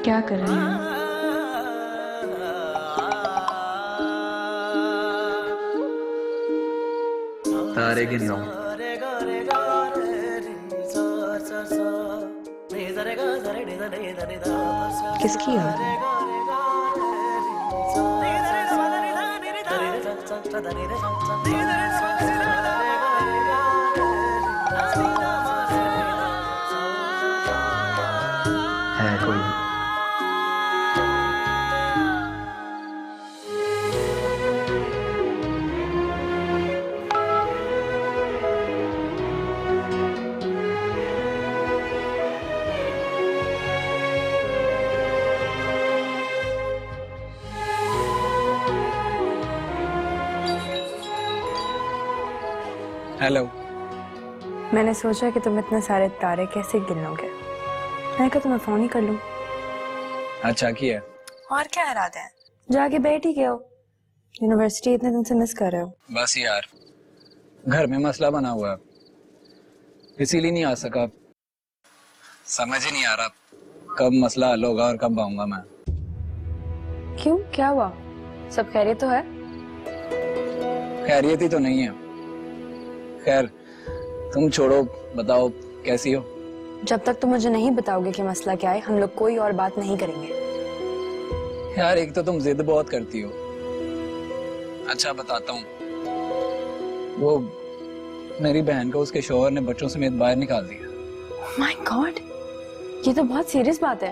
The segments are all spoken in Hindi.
क्या कर रही हूँ? तारे गिन रहा हूँ। किसकी याद है? है कोई? हेलो। मैंने सोचा कि तुम इतने सारे तारे कैसे गिन लोगे। मैंने कहा तुम्हें फोन ही कर लूं। अच्छा किया। और क्या इरादे हैं? जाके बैठ ही गए हो। यूनिवर्सिटी इतने दिन से मिस कर रहे हो। बस यार, घर में मसला बना हुआ है, इसीलिए नहीं आ सका। समझ ही नहीं आ रहा कब मसला हल होगा और कब आऊंगा मैं। क्यों, क्या हुआ? सब खैरियत तो है? खैरियत ही तो नहीं है। खैर तुम छोड़ो, बताओ कैसी हो? जब तक तुम मुझे नहीं बताओगे कि मसला क्या है, हम लोग कोई और बात नहीं करेंगे। यार एक तो तुम जिद बहुत करती हो। अच्छा बताता हूँ, वो मेरी बहन को उसके शौहर ने बच्चों समेत बाहर निकाल दिया। माय गॉड, ये तो बहुत सीरियस बात है।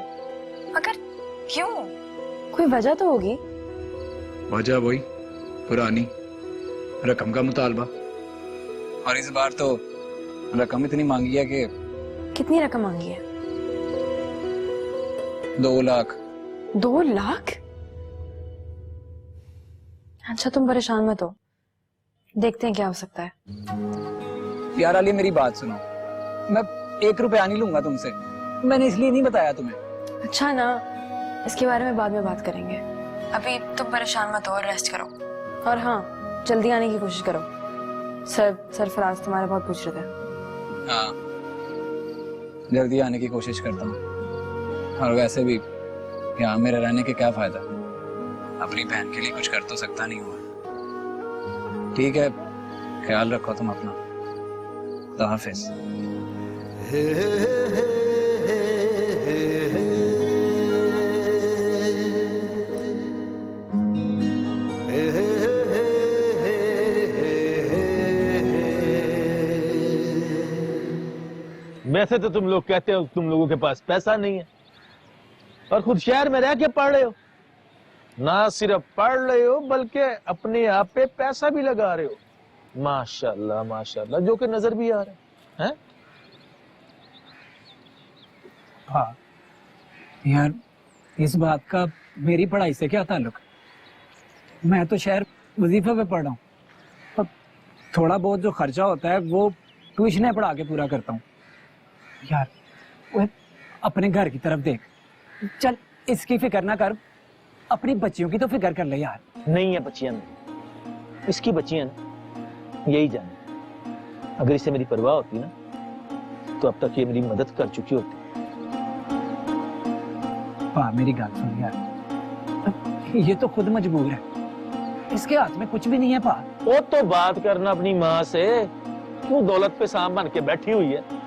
मगर क्यों? कोई वजह तो होगी। वजह वही पुरानी रकम का मुतालबा, और इस बार तो रकम इतनी मांगी है कि कितनी रकम मांगी है? 2 लाख। 2 लाख? अच्छा तुम परेशान मत हो, देखते हैं क्या हो सकता है। यार अली मेरी बात सुनो, मैं 1 रुपया नहीं लूंगा तुमसे। मैंने इसलिए नहीं बताया तुम्हें। अच्छा ना, इसके बारे में बाद में बात करेंगे। अभी तुम परेशान मत हो और रेस्ट करो। और हाँ, जल्दी आने की कोशिश करो। सरफराज तुम्हारे बहुत पूछ रहे थे। हाँ जल्दी आने की कोशिश करता हूँ। और वैसे भी यहाँ मेरे रहने के क्या फायदा, अपनी बहन के लिए कुछ कर तो सकता नहीं हुआ। ठीक है, ख्याल रखो तुम अपना। खुदा हाफिज। वैसे तो तुम लोग कहते हो तुम लोगों के पास पैसा नहीं है, और खुद शहर में रह के पढ़ रहे हो। ना सिर्फ पढ़ रहे हो बल्कि अपने आप पे पैसा भी लगा रहे हो। माशाल्लाह माशाल्लाह, जो कि नजर भी आ रहा है। हाँ यार, इस बात का मेरी पढ़ाई से क्या ताल्लुक? मैं तो शहर वजीफे पे पढ़ रहा हूँ। अब थोड़ा बहुत जो खर्चा होता है वो ट्यूशनें पढ़ा के पूरा करता हूँ। यार वो अपने घर की तरफ देख। चल इसकी फिक्र ना कर, अपनी बच्चियों की तो फिक्र कर ले यार। नहीं है बच्चियां, इसकी बच्चियां ना यही जाने। अगर इसे मेरी परवाह होती ना तो अब तक ये मेरी मदद कर चुकी होती। वाह मेरी बात सुन यार, ये तो खुद मजबूर है, इसके हाथ में कुछ भी नहीं है। पा वो तो बात करना अपनी माँ से, क्यों दौलत पे सांप बन के बैठी हुई है।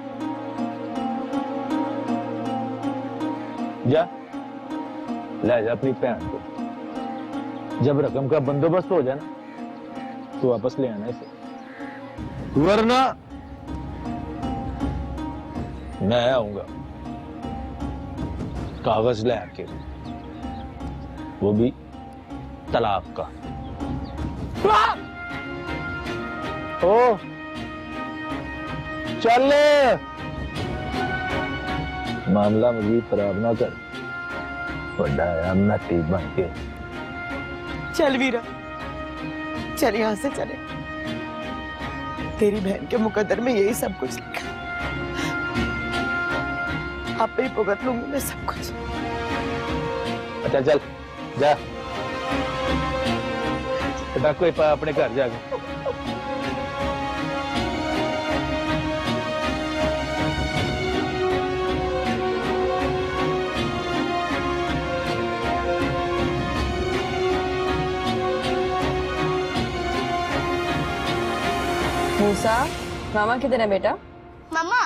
जा ले जा अपनी बहन को, जब रकम का बंदोबस्त हो जाए ना तो वापस ले आना इसे, वरना मैं आऊंगा कागज ले आके, वो भी तलाक का। ओ चल, मामला मुझे खराब ना कर, बड़ा नती बन के। चल वीरा, चल यहाँ से चले। तेरी बहन के मुकद्दर में यही सब कुछ लिखा। आप पे ही भुगत लूंगी मैं सब कुछ। अच्छा चल जा, कोई अपने घर जाके। ईसा, मामा किधर है बेटा? मामा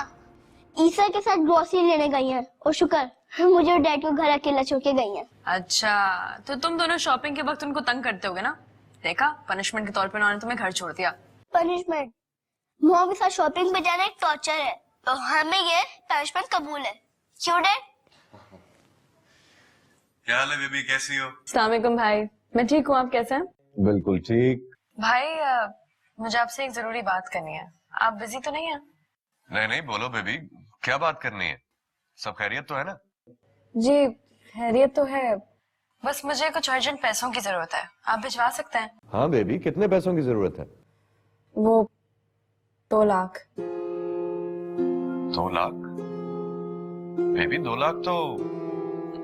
ईसा के साथ ग्रोसरी लेने गई हैं और शुक्र मुझे और डैड को घर अकेला छोड़ के गई हैं। अच्छा, तो तुम दोनों शॉपिंग के वक्त उनको तंग करते होगे ना? देखा, पनिशमेंट के तौर पे उन्होंने तुम्हें घर छोड़ दिया। पनिशमेंट? मॉम के साथ शॉपिंग पे जाना एक टॉर्चर है, तो हमें ये पनिशमेंट कबूल है। क्यों डैड? क्या हाल है बेबी, कैसी हो? अस्सलाम वालेकुम भाई, मैं ठीक हूँ, आप कैसे हैं? बिल्कुल ठीक। भाई मुझे आपसे एक जरूरी बात करनी है, आप बिजी तो नहीं है? नहीं नहीं, बोलो बेबी, क्या बात करनी है? सब खैरियत तो है ना? जी खैरियत तो है, बस मुझे कुछ अर्जेंट पैसों की जरूरत है, आप भिजवा सकते हैं? हाँ बेबी, कितने पैसों की जरूरत है? वो 2 लाख। 2 लाख? बेबी 2 लाख तो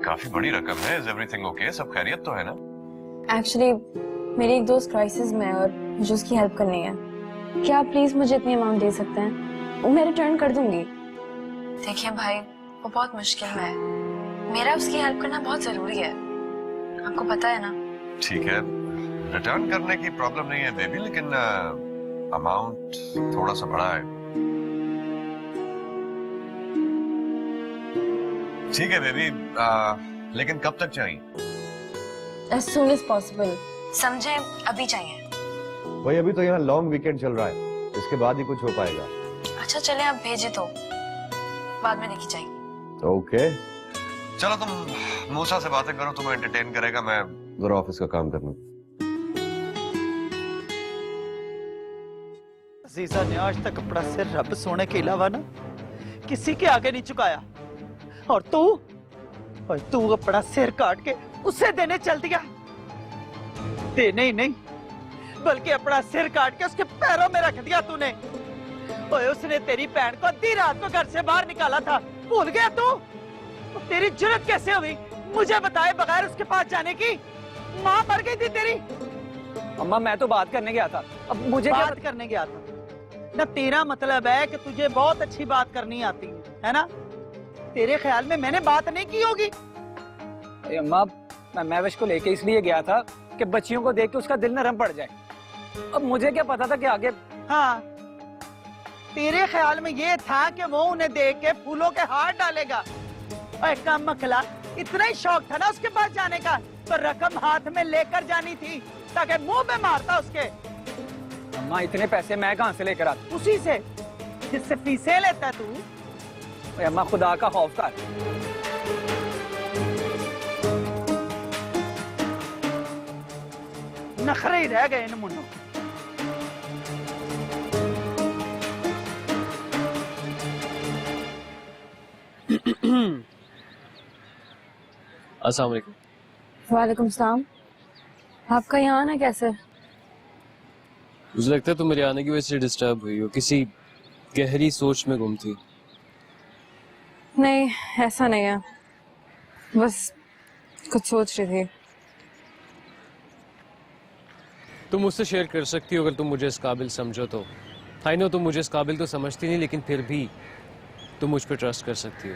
काफी बड़ी रकम है। Is everything okay? सब खैरियत तो है ना? एक्चुअली मेरी एक दोस्त क्राइसिस में है और मुझे उसकी हेल्प करनी है। क्या आप प्लीज मुझे इतनी अमाउंट दे सकते हैं? वो मैं रिटर्न कर दूंगी। देखिए भाई, वो बहुत मुश्किल में है, मेरा उसकी हेल्प करना बहुत जरूरी है, आपको पता है ना? ठीक है, रिटर्न करने की प्रॉब्लम नहीं है बेबी, लेकिन अमाउंट थोड़ा सा बड़ा है। ठीक है बेबी, लेकिन कब तक चाहिए? As soon as possible, समझे? अभी चाहिए। भाई अभी तो यहाँ लॉन्ग वीकेंड चल रहा है, इसके बाद ही कुछ हो पाएगा। अच्छा चले, आप भेजे तो बाद में देखी जाएगी। ओके, चलो तुम मूसा से बातें करो, तुम्हें एंटरटेन करेगा, मैं जरा ऑफिस का काम करना। अजीजा ने आज तक अपना सिर रब सोने के अलावा ना किसी के आगे नहीं झुकाया, और तू अपना सिर काट के उसे देने चल दिया। देने ही नहीं बल्कि अपना सिर काट के उसके पैरों में रख दिया तूने। ओए उसने तेरी बहन को आधी रात को घर से बाहर निकाला था, भूल गया तू? तेरी जुर्रत कैसे हुई मुझे बताए बगैर उसके पास जाने की? माँ मर गई थी तेरी। अम्मा मैं तो बात करने गया था, अब मुझे क्या बात करने गया था ना? तेरा मतलब है कि तुझे बहुत अच्छी बात करनी आती है ना? तेरे ख्याल में मैंने बात नहीं की होगी? अरे अम्मा, मैं महविश को लेके इसलिए गया था कि बच्चियों को देख के उसका दिल नरम पड़ जाए। अब मुझे क्या पता था कि आगे। हाँ, तेरे ख्याल में ये था कि वो उन्हें देख के फूलों के हार डालेगा। और कम मखला, इतना ही शौक था ना उसके पास जाने का, तो रकम हाथ में लेकर जानी थी ताकि मुंह में मारता उसके। अम्मा इतने पैसे मैं कहाँ से लेकर आता? उसी से जिससे फीसें लेता तू। अरे अम्मा खुदा का खौफ कर। नखरे ही रह गए इन मुन्नों। अस्सलाम वालेकुम। वालेकुम सलाम। आपका यहाँ आना कैसे? मुझे लगता है तुम मेरे आने की वजह से डिस्टर्ब हुई हो, किसी गहरी सोच में गुम थी। नहीं ऐसा नहीं है, बस कुछ सोच रही थी। तुम मुझसे शेयर कर सकती हो अगर तुम मुझे इस काबिल समझो तो। आई नो तुम मुझे इस काबिल तो समझती नहीं, लेकिन फिर भी तुम मुझ पर ट्रस्ट कर सकती हो।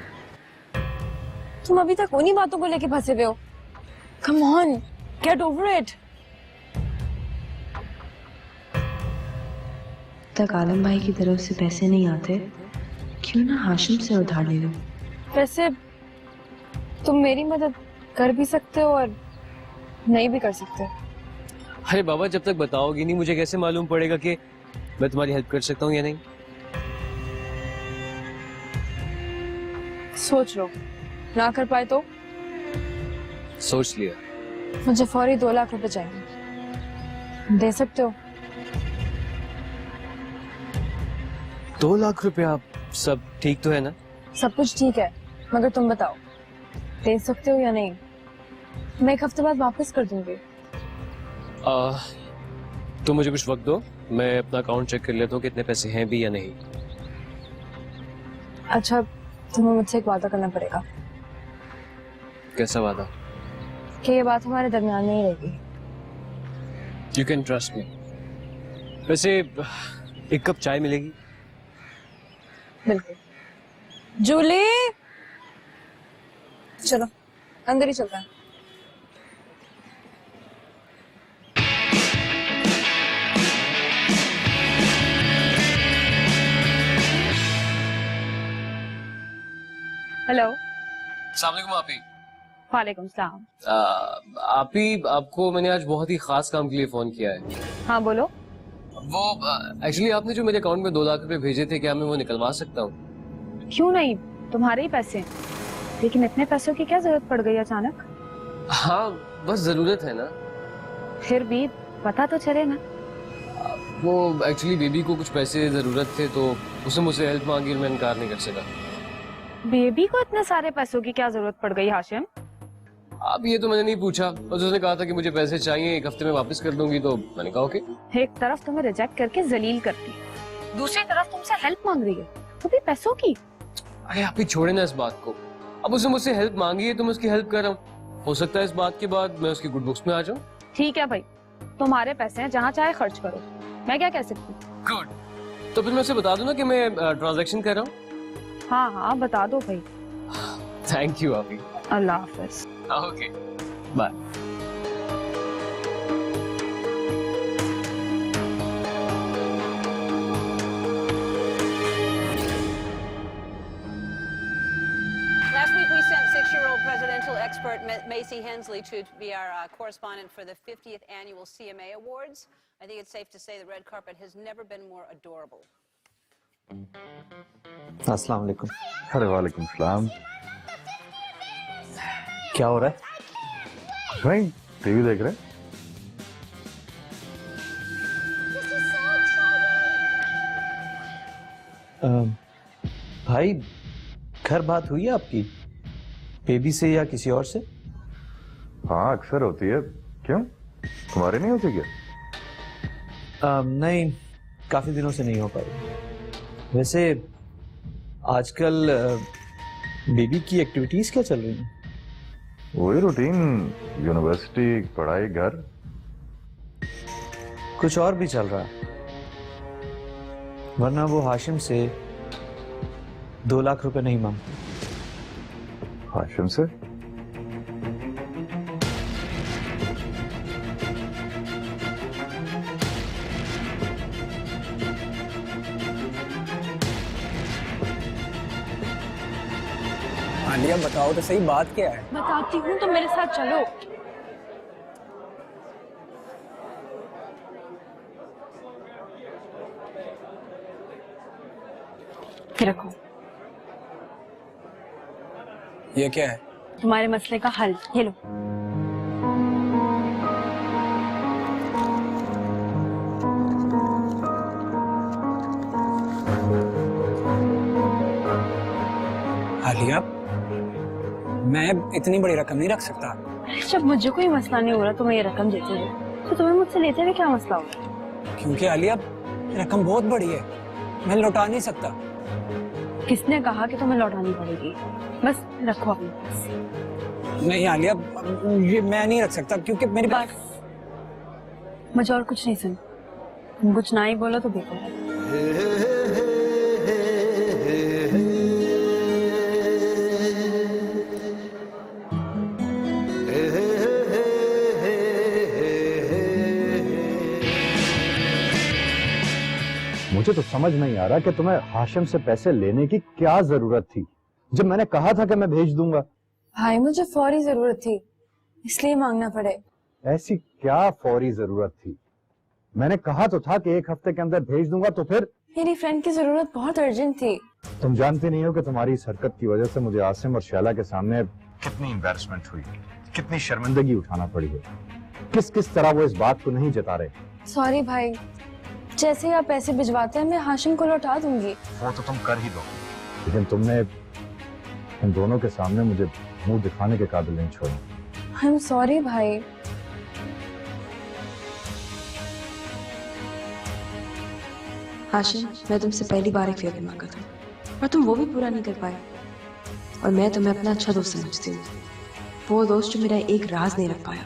तुम अभी तक उन्हीं बातों को लेके फंसे हुए हो। Come on, get over it. तक आलम भाई की तरफ से पैसे नहीं आते, क्यों ना हाशिम से उधार ले लो। वैसे तुम मेरी मदद कर भी सकते हो और नहीं भी कर सकते। अरे बाबा, जब तक बताओगी नहीं मुझे कैसे मालूम पड़ेगा कि मैं तुम्हारी हेल्प कर सकता हूँ या नहीं? सोच लो, ना कर पाए तो? सोच लिया। मुझे फौरी 2 लाख रुपए चाहिए, दे सकते हो? 2 लाख रुपए? आप सब ठीक तो है ना? सब कुछ ठीक है, मगर तुम बताओ दे सकते हो या नहीं? मैं 1 हफ्ते बाद वापस कर दूंगी। तुम मुझे कुछ वक्त दो, मैं अपना अकाउंट चेक कर लेता हूँ कितने पैसे हैं भी या नहीं। अच्छा, तुम्हें मुझसे एक वादा करना पड़ेगा। कैसा वादा? कि ये बात हमारे दरमियान नहीं रहेगी। You can trust me. वैसे 1 कप चाय मिलेगी? बिल्कुल। जूली, चलो अंदर ही चलते हैं। हेलो। अस्सलाम वालेकुम आपी। वालेकुम सलाम। आपी, आपको मैंने आज बहुत ही खास काम के लिए फोन किया है। हाँ बोलो। वो एक्चुअली आपने जो मेरे अकाउंट में 2 लाख रुपए भेजे थे, क्या मैं वो निकलवा सकता हूँ? क्यों नहीं, तुम्हारे ही पैसे हैं। लेकिन इतने पैसों की क्या जरूरत पड़ गई अचानक? हाँ, बस जरूरत है ना। फिर भी पता तो चले ना। वो एक्चुअली बेबी को कुछ पैसे जरूरत थे, तो उसने मुझसे हेल्प मांगी और मैं इनकार नहीं कर सका। बेबी को इतने सारे पैसों की क्या जरूरत पड़ गई हाशिम? अब ये तो मैंने नहीं पूछा, बस उसने कहा था कि मुझे पैसे चाहिए, 1 हफ्ते में वापस कर दूंगी, तो मैंने कहा ओके। एक तरफ तुम्हें रिजेक्ट करके जलील करती, दूसरी तरफ तुमसे हेल्प मांग रही है, वो भी पैसों की। अरे आप ही छोड़े ना इस बात को। अब उसने मुझसे हेल्प मांगी है तो मैं उसकी हेल्प कर रहा हूँ। हो सकता है इस बात के बाद मैं उसकी गुड बुक्स में आ जाऊँ। ठीक है भाई, तुम्हारे पैसे हैं, जहाँ चाहे खर्च करो, मैं क्या कह सकती हूँ। गुड। तो फिर मैं उसे बता दूं ना कि मैं ट्रांजैक्शन कर रहा हूँ। हाँ हाँ बता दो भाई। थैंक यू अभी। अल्लाह हाफिज। Okay bye. Last week, we sent 6-year-old presidential expert Macy Hensley to be our correspondent for the 50th annual CMA Awards. I think it's safe to say the red carpet has never been more adorable. अस्सलाम वालेकुम। अरे वालेकुम सलाम। क्या हो रहा है? भाई टीवी देख रहे? भाई घर बात हुई है आपकी बेबी से या किसी और से? हाँ अक्सर होती है। क्यों, तुम्हारे नहीं होती क्या? नहीं, काफी दिनों से नहीं हो पाई। वैसे आजकल बेबी की एक्टिविटीज क्या चल रही हैं? वही रूटीन, यूनिवर्सिटी, पढ़ाई, घर। कुछ और भी चल रहा है? वरना वो हाशिम से 2 लाख रुपए नहीं मांगते। हाशिम से? आलिया बताओ तो सही, बात क्या है? बताती हूँ, तो मेरे साथ चलो। ये रखो, ये क्या है? तुम्हारे मसले का हल, ये लो। आलिया, मैं इतनी बड़ी रकम नहीं रख सकता। जब मुझे कोई मसला नहीं हो रहा तुम्हें ये रकम देते हुए, तो तुम्हें मुझसे लेते हुए क्या मसला होगा? क्योंकि आलिया रकम बहुत बड़ी है, मैं लौटा नहीं सकता। किसने कहा कि तुम्हें लौटानी पड़ेगी? बस रखो अपने पास। नहीं आलिया, ये मैं नहीं रख सकता क्योंकि मेरी बस, मुझे और कुछ नहीं सुन। तुम कुछ ना ही बोलो तो बेकार है। मुझे तो समझ नहीं आ रहा कि तुम्हें हाशिम से पैसे लेने की क्या जरूरत थी, जब मैंने कहा था कि मैं भेज दूंगा। भाई मुझे फौरी जरूरत थी, इसलिए मांगना पड़े। ऐसी क्या फौरी जरूरत थी? मैंने कहा तो था कि 1 हफ्ते के अंदर भेज दूंगा, तो फिर? मेरी फ्रेंड की जरूरत बहुत अर्जेंट थी। तुम जानते नहीं हो कि तुम्हारी इस हरकत की वजह से मुझे आसिम और शैला के सामने कितनी एम्बैरेसमेंट हुई, कितनी शर्मिंदगी उठाना पड़ी है। किस किस तरह वो इस बात को नहीं जता रहे। सॉरी भाई, जैसे ही आप पैसे भिजवाते हैं मैं हाशिम को लौटा दूंगी। वो तो तुम कर ही दो, लेकिन तुमने इन दोनों के सामने मुझे मुंह दिखाने के काबिल नहीं छोड़ा। आई एम सॉरी भाई। हाशिम, मैं तुमसे पहली बार एक फेवर मांगा था और तुम वो भी पूरा नहीं कर पाए। और मैं तुम्हें अपना अच्छा दोस्त समझती हूँ, वो दोस्त जो मेरा एक राज नहीं रख पाया।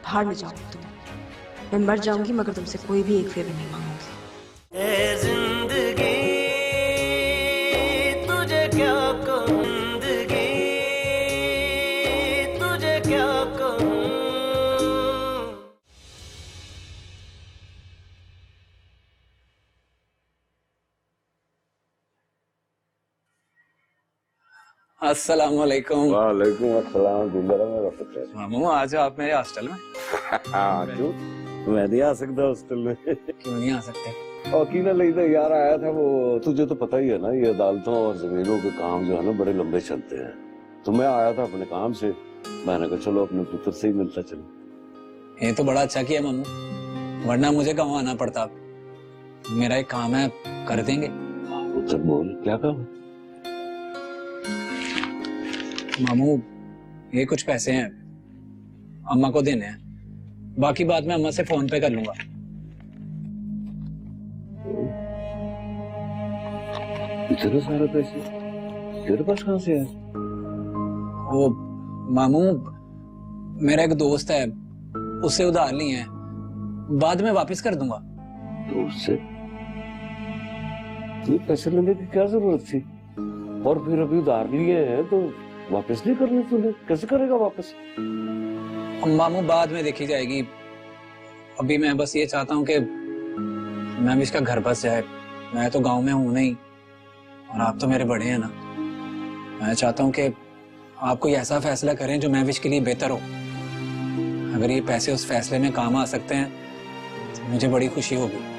भाड़ में जाओ तुम, मैं मर जाऊंगी मगर तुमसे कोई भी एक फेवर नहीं मांगूंगी। ए जिंदगी तुझे क्या कहूं, जिंदगी तुझे क्या कहूं। अस्सलाम वालेकुम। वालेकुम अस्सलाम। जिंदा रहो मेरा पुत्र। मामू आज आप मेरे हॉस्टल में। हाँ क्यों? मैं नहीं आ सकता हॉस्टल में। क्यों नहीं आ सकते? और कीना लेदा यार आया था वो, तुझे तो पता ही है ना, ये अदालतों और जमीनों के काम जो है ना बड़े लंबे चलते हैं। तो मैं आया था अपने काम से, मैंने कहा चलो अपने पुत्र से ही मिलता चलो। ये तो बड़ा अच्छा किया मामू, वरना मुझे कहाँ आना पड़ता। मेरा एक काम है, कर देंगे? चल बोल क्या काम? मामू ये कुछ पैसे हैं, अम्मा को देने हैं, बाकी बात मैं अम्मा से फोन पे कर लूंगा। इतने सारे पैसे तेरे पास कहाँ से है? वो मामू मेरा एक दोस्त है, उससे उधार लिए हैं, बाद में वापस कर दूंगा। दोस्त से? ये पैसे लेने की क्या जरूरत थी? और फिर अभी उधार लिए हैं तो वापस नहीं करने, तूने कैसे करेगा वापस? मामू बाद में देखी जाएगी, अभी मैं बस ये चाहता हूँ कि मैं भी इसका घर बस जाए। मैं तो गांव में हूं नहीं, और आप तो मेरे बड़े हैं ना। मैं चाहता हूँ कि आप कोई ऐसा फैसला करें जो महविश के लिए बेहतर हो। अगर ये पैसे उस फैसले में काम आ सकते हैं तो मुझे बड़ी खुशी होगी।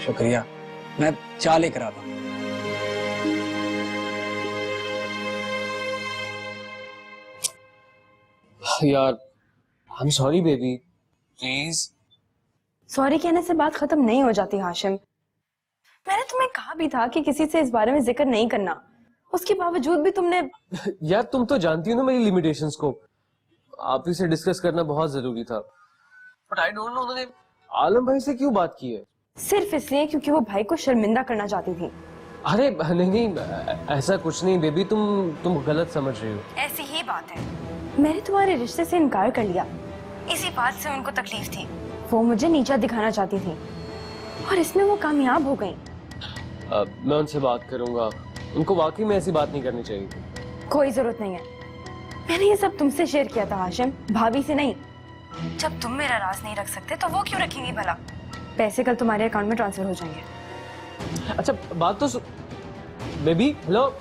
शुक्रिया, मैं चाय लेकर आता हूँ। यार I am sorry baby, please. Sorry कहने से बात खत्म नहीं हो जाती हाशिम। मैंने तुम्हें कहा भी था कि किसी से इस बारे में जिक्र नहीं करना, उसके बावजूद भी तुमने। यार तुम तो जानती हो ना मेरी लिमिटेशंस को, आप ही से डिस्कस करना बहुत जरूरी था। बट आई डोंट नो उन्होंने आलम भाई से क्यों बात की है? सिर्फ इसलिए क्योंकि वो भाई को शर्मिंदा करना चाहती थी। अरे नहीं, ऐसा कुछ नहीं बेबी, तुम गलत समझ रही हो। ऐसी ही बात है, मैंने तुम्हारे रिश्ते से इनकार कर लिया, इसी बात से उनको तकलीफ थी। वो मुझे नीचा दिखाना चाहती थी और इसमें वो कामयाब हो गई। मैं उनसे बात करूंगा, उनको वाकई में ऐसी बात नहीं करनी चाहिए थी। कोई जरूरत नहीं है, मैंने ये सब तुमसे शेयर किया था हाशिम, भाभी से नहीं। जब तुम मेरा राज नहीं रख सकते तो वो क्यों रखेंगी भला? पैसे कल तुम्हारे अकाउंट में ट्रांसफर हो जाएंगे। अच्छा बात तो बेबी। हेलो,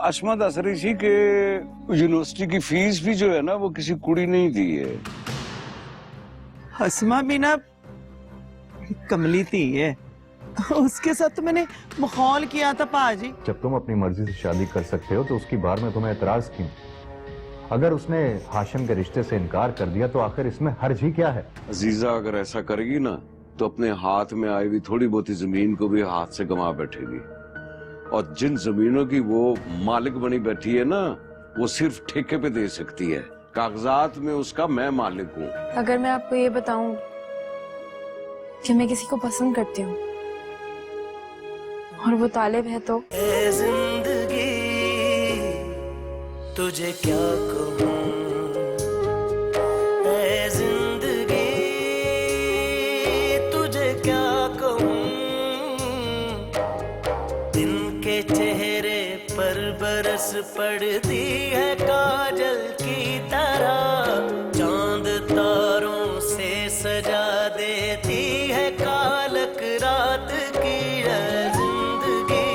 अस्मा दस रही थी कि यूनिवर्सिटी की फीस भी जो है ना वो किसी कुड़ी नहीं दी है। अस्मा भी ना कमली थी है, उसके साथ तो मैंने माहौल किया था पाजी। जब तुम अपनी मर्जी से शादी कर सकते हो तो उसकी बार में तुम्हें एतराज क्यों? अगर उसने हाशिम के रिश्ते से इनकार कर दिया तो आखिर इसमें हर्ज ही क्या है? अजीजा अगर ऐसा करेगी ना तो अपने हाथ में आई हुई थोड़ी बहुत जमीन को भी हाथ से गंवा बैठेगी, और जिन जमीनों की वो मालिक बनी बैठी है ना वो सिर्फ ठेके पे दे सकती है, कागजात में उसका मैं मालिक हूँ। अगर मैं आपको ये बताऊं कि मैं किसी को पसंद करती हूँ और वो तालिब है तो? जिंदगी तुझे क्या कहूँ, ऐ जिंदगी तुझे क्या कहूँ। दिन के चेहरे पर बरस पड़ती है काजल की तरह, चांद तारों से सजा देती है कालक रात की। ऐ जिंदगी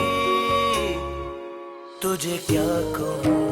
तुझे क्या कहूँ।